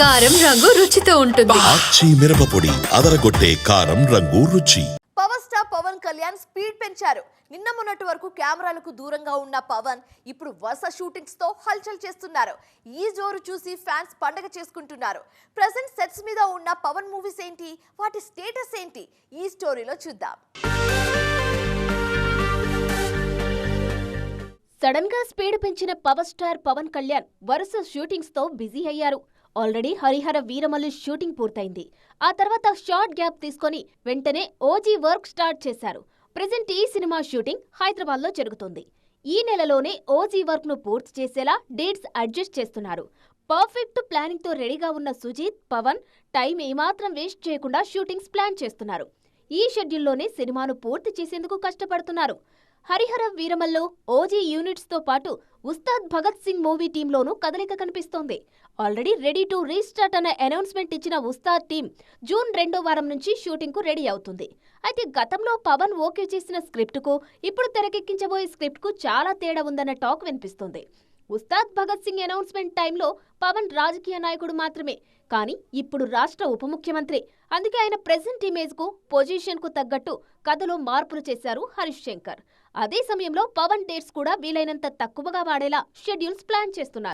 కారం రంగు రుచితో ఉంటుంది. ఆచి మిరపపొడి అదరగొట్టే కారం రంగు రుచి. Power star Pawan Kalyan speed పెంచారు. నిన్న మొన్నటి వరకు కెమెరాలకు దూరంగా ఉన్న పవన్ ఇప్పుడు వరుస షూటింగ్స్ తో హల్చల్ చేస్తున్నారు. ఈ జోరు చూసి ఫ్యాన్స్ పండగ చేసుకుంటున్నారు. ప్రెజెంట్ సెట్స్ మీద ఉన్న పవన్ మూవీస్ ఏంటి, వాటి స్టేటస్ ఏంటి, ఈ స్టోరీలో చూద్దాం. సడన్ గా స్పీడ్ పెంచిన పవర్ స్టార్ పవన్ కళ్యాణ్ వరుస షూటింగ్స్ తో బిజీ అయ్యారు. ఆల్రెడీ హరిహర వీరమల్లు షూటింగ్ పూర్తయింది. ఆ తర్వాత షార్ట్ గ్యాప్ తీసుకొని వెంటనే ఓజీ వర్క్ స్టార్ట్ చేశారు. ప్రెజెంట్ ఈ సినిమా షూటింగ్ హైదరాబాద్ లో జరుగుతుంది. ఈ నెలలోనే ఓజీ వర్క్ ను పూర్తి చేసేలా డేట్స్ అడ్జస్ట్ చేస్తున్నారు. పర్ఫెక్ట్ ప్లానింగ్ తో రెడీగా ఉన్న సుజీత్, పవన్ టైం ఏమాత్రం వేస్ట్ చేయకుండా షూటింగ్స్ ప్లాన్ చేస్తున్నారు. ఈ షెడ్యూల్లోనే సినిమాను పూర్తి చేసేందుకు కష్టపడుతున్నారు. హరిహర వీరమల్లో ఓజీ యూనిట్స్ తో పాటు ఉస్తాద్ భగత్ సింగ్ మూవీ టీంలోనూ కదలిక కనిపిస్తోంది. ఆల్రెడీ రెడీ టు రీస్టార్ట్ అనే అనౌన్స్మెంట్ ఇచ్చిన ఉస్తాద్ టీం జూన్ 2వ వారం నుంచి షూటింగ్ కు రెడీ అవుతుంది. అయితే గతంలో పవన్ ఓకే చేసిన స్క్రిప్ట్ కు ఇప్పుడు తెరకెక్కించబోయే స్క్రిప్ట్ కు చాలా తేడా ఉందన్న టాక్ వినిపిస్తోంది. ఉస్తాద్ భగత్ సింగ్ అనౌన్స్మెంట్ టైంలో పవన్ రాజకీయ నాయకుడు మాత్రమే, కానీ ఇప్పుడు రాష్ట్ర ఉప ముఖ్యమంత్రి. అందుకే ఆయన ప్రెజెంట్ ఇమేజ్ కు, పొజిషన్ కు తగ్గట్టు కథలో మార్పులు చేశారు హరీష్ శంకర్. అదే సమయంలో పవన్ డేట్స్ కూడా వీలైనంత తక్కువగా వాడేలా షెడ్యూల్స్ ప్లాన్ చేస్తున్నారు.